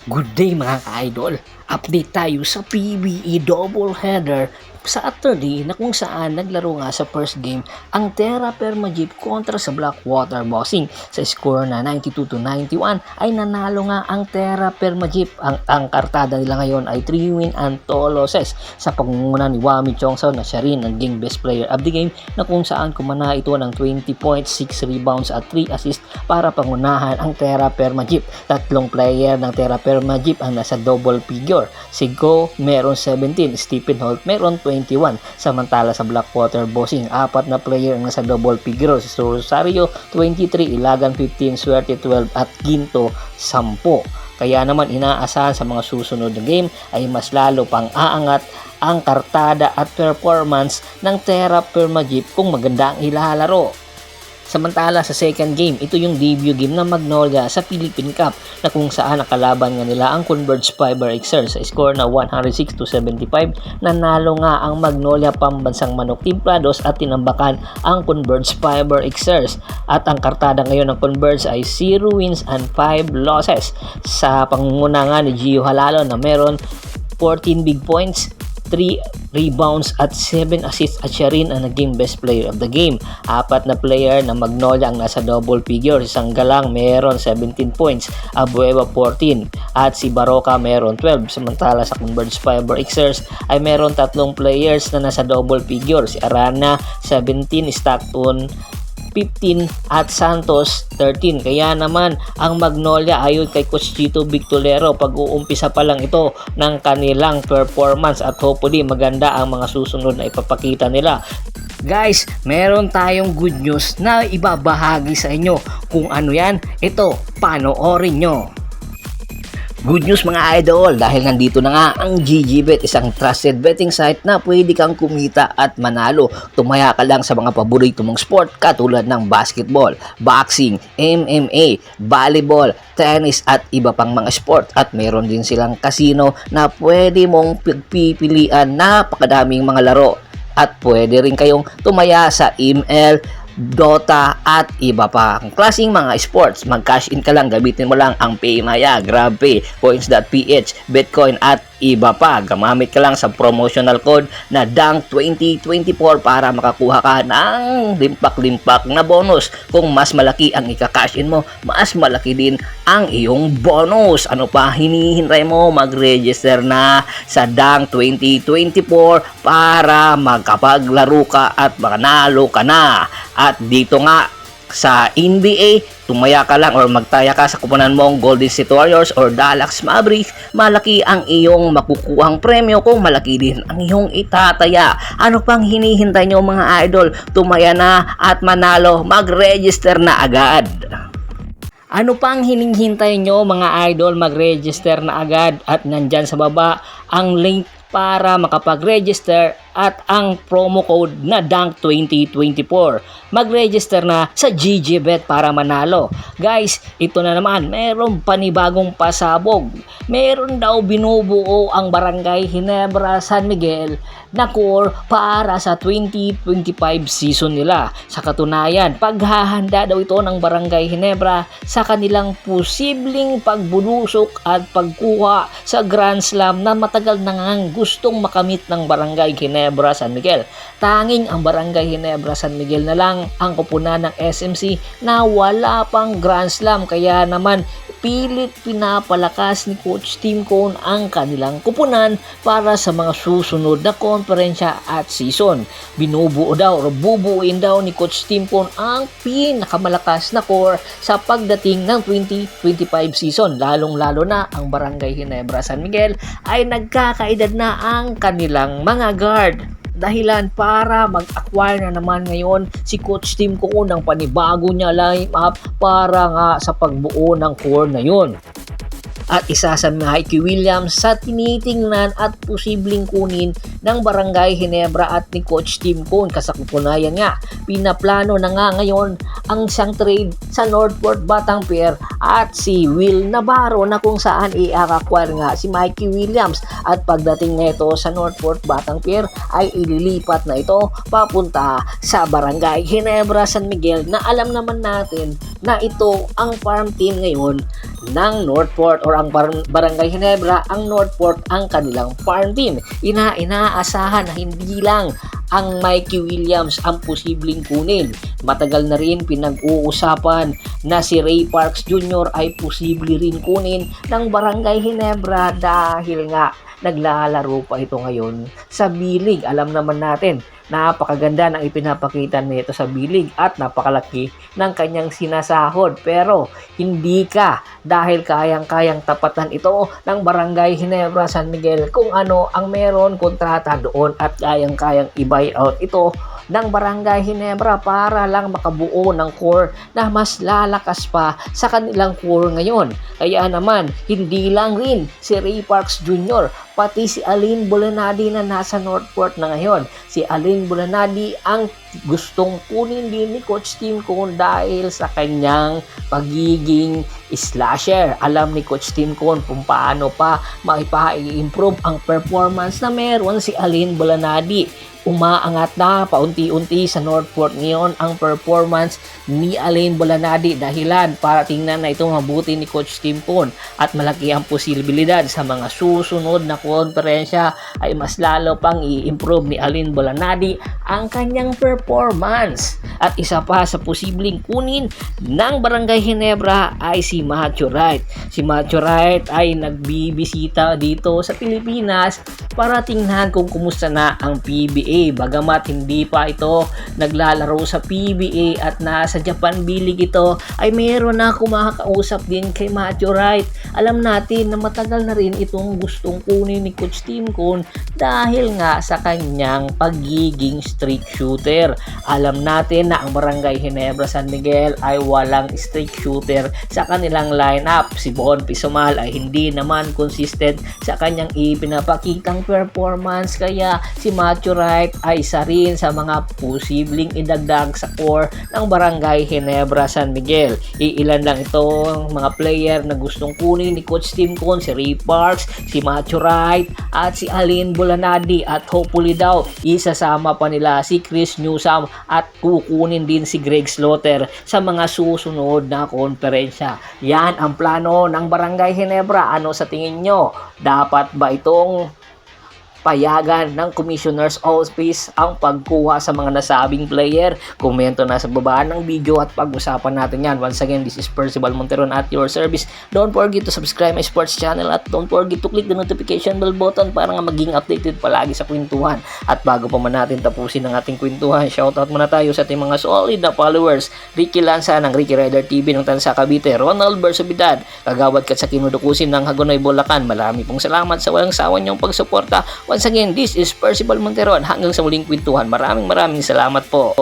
Good day mga ka-idol! Update tayo sa PBE doubleheader Saturday na kung saan naglaro nga sa first game ang Terra Perma Jeep kontra sa Blackwater Boxing. Sa score na 92-91 ay nanalo nga ang Terra Perma Jeep. Ang kartada nila ngayon ay 3 win and 2 losses sa pangunguna ni Wami Chongso na siya rin naging best player of the game na kung saan kumana ito ng 20 points, 6 rebounds at 3 assists para pangunahan ang Terra Perma Jeep. Tatlong player ng Terra Perma Jeep ang nasa double figure. Si Go meron 17, Stephen Holt meron 21. Samantala sa Blackwater Boxing, 4 na player ang nasa double figure. Si Rosario 23, Ilagan 15, Suerte 12 at Ginto 10. Kaya naman inaasahan sa mga susunod na game ay mas lalo pang aangat ang kartada at performance ng Terra Perma Jeep kung maganda ang ilalaro. Samantala sa second game, ito yung debut game ng Magnolia sa Philippine Cup na kung saan nakalaban nga nila ang Converge Fiber Xers sa score na 106-75. Nanalo nga ang Magnolia Pambansang Manok Timplados at tinambakan ang Converge Fiber Xers. At ang kartada ngayon ng Converge ay 0 wins and 5 losses. Sa pangunguna nga ni Gio Halalo na meron 14 big points, 3 rebounds at 7 assists at siya rin ang naging best player of the game. 4 na player na Magnolia ang nasa double figure. Si Sanggalang meron 17 points, Abueva 14 at si Baroka meron 12. Samantala sa Converge Fiber Xers ay meron 3 players na nasa double figure. Si Arana 17, Stockton 15 at Santos 13. Kaya naman ang Magnolia ayon kay Coach Chito Victolero, pag-uumpisa pa lang ito ng kanilang performance at hopefully maganda ang mga susunod na ipapakita nila. Guys, meron tayong good news na ibabahagi sa inyo. Kung ano yan, ito, panoorin nyo. Good news mga idol, dahil nandito na nga ang GGBet, isang trusted betting site na pwede kang kumita at manalo. Tumaya ka lang sa mga paborito mong sport katulad ng basketball, boxing, MMA, volleyball, tennis at iba pang mga sport. At meron din silang casino na pwede mong pipilian, napakadaming mga laro. At pwede rin kayong tumaya sa ML, Dota at iba pa ang klaseng mga sports. Mag-cash in ka lang, gamitin mo lang ang PayMaya, GrabPay, Coins.ph, Bitcoin at iba pa. Gamamit ka lang sa promotional code na DANG2024 para makakuha ka ng limpak-limpak na bonus. Kung mas malaki ang ika-cash in mo, mas malaki din ang iyong bonus. Ano pa hinihintay mo? Mag-register na sa DANG2024 para magkapaglaro ka at manalo ka na. At dito nga sa NBA, tumaya ka lang or magtaya ka sa kuponan mong Golden State Warriors or Dallas Mavericks, malaki ang iyong makukuhang premyo kung malaki din ang iyong itataya. Ano pang hinihintay nyo mga idol? Tumaya na at manalo, mag-register na agad. Ano pang hinihintay nyo mga idol? Mag-register na agad at nandyan sa baba ang link para makapag-register at ang promo code na DANG2024. Mag-register na sa GGBet para manalo. Guys, ito na naman, meron panibagong pasabog. Meron daw binubuo ang Barangay Ginebra San Miguel na core para sa 2025 season nila. Sa katunayan, paghahanda daw ito ng Barangay Ginebra sa kanilang posibleng pagbulusok at pagkuha sa Grand Slam na matagal na ngang gustong makamit ng Barangay Ginebra San Miguel. Tanging ang Barangay Ginebra San Miguel na lang ang kupunan ng SMC na wala pang Grand Slam, kaya naman pilit pinapalakas ni Coach Tim Cone ang kanilang kupunan para sa mga susunod na konferensya at season. Binubuo daw o bubuuin daw ni Coach Tim Cone ang pinakamalakas na core sa pagdating ng 2025 season. Lalong-lalo na ang Barangay Ginebra San Miguel ay nagkakaedad na ang kanilang mga guard. Dahilan para mag-acquire na naman ngayon si Coach Tim Cone ng panibago niya lineup para nga sa pagbuo ng core na yun. At isa sa Mikey Williams sa tinitingnan at posibleng kunin ng Barangay Ginebra at ni Coach Tim Cone. Kasakupunayan nga, pinaplano na nga ngayon ang isang trade sa Northport Batang Pier at si Will Navarro na kung saan i-acquire nga si Mikey Williams, at pagdating nito sa Northport Batang Pier ay ililipat na ito papunta sa Barangay Ginebra San Miguel, na alam naman natin na ito ang farm team ngayon ng Northport, or ang Barangay Ginebra, ang Northport ang kanilang farm team. Inaasahan na hindi lang ang Mikey Williams ang posibleng kunin. Matagal na rin pinag-uusapan na si Ray Parks Jr. ay posible rin kunin ng Barangay Ginebra dahil nga naglalaro pa ito ngayon sa B-League. Alam naman natin, napakaganda ng ipinapakita nito sa B-League at napakalaki ng kanyang sinasahod, pero hindi ka dahil kayang-kayang tapatan ito ng Barangay Ginebra San Miguel kung ano ang meron kontrata doon, at kayang-kayang i-buy out ito ng Barangay Ginebra para lang makabuo ng core na mas lalakas pa sa kanilang core ngayon. Kaya naman, hindi lang rin si Ray Parks Jr., pati si Alin Bolanadi na nasa Northport na ngayon. Si Alin Bolanadi ang gustong kunin din ni Coach Tim Cone dahil sa kanyang pagiging slasher. Alam ni Coach Tim Cone kung paano pa maipa-improve ang performance na meron si Alin Bolanadi. Umaangat na paunti-unti sa Northport ngayon ang performance ni Alin Bolanadi, dahilan para tingnan na itong mabuti ni Coach Tim Cone, at malaki ang posibilidad sa mga susunod na konferensya ay mas lalo pang i-improve ni Alin Bolanadi ang kanyang performance. At isa pa sa posibleng kunin ng Barangay Ginebra ay si Matthew Wright. Si Matthew Wright ay nagbibisita dito sa Pilipinas para tingnan kung kumusta na ang PBA. Bagamat hindi pa ito naglalaro sa PBA at nasa Japan B-League ito, ay mayroon na kumakausap din kay Matthew Wright. Alam natin na matagal na rin itong gustong kunin ni Coach Tim Cone dahil nga sa kanyang pagiging streak shooter. Alam natin na ang Barangay Ginebra San Miguel ay walang streak shooter sa kanilang lineup. Si Bon Pisomal ay hindi naman consistent sa kanyang ipinapakitang performance, kaya si Matthew Wright ay isa rin sa mga posibleng idagdag sa core ng Barangay Ginebra San Miguel. Iilan lang itong mga player na gustong kunin ni Coach Tim Cone: si Ray Parks, si Matthew Wright, at si Alin Bolanadi, at hopefully daw isasama pa nila si Chris Newsome at kukunin din si Greg Slaughter sa mga susunod na konferensya. Yan ang plano ng Barangay Ginebra. Ano sa tingin nyo? Dapat ba itong payagan ng Commissioner's Office ang pagkuha sa mga nasabing player? Komento na sa baba ng video at pag-usapan natin yan. Once again, this is Percival Monteron at your service. Don't forget to subscribe my sports channel at don't forget to click the notification bell button para nga maging updated palagi sa kwentuhan. At bago pa man natin tapusin ang ating kwentuhan, shoutout muna tayo sa ating mga solid na followers: Ricky Lanza ng Ricky Rider TV ng Tansa Cavite, Ronald Bersabidad, Kagawad Katsaki Nudukusin ng Hagonoy Bulacan. Marami pong salamat sa walang sawa niyong pagsuporta. Once again, this is Percival Monteron. Hanggang sa muling kwentuhan, maraming salamat po.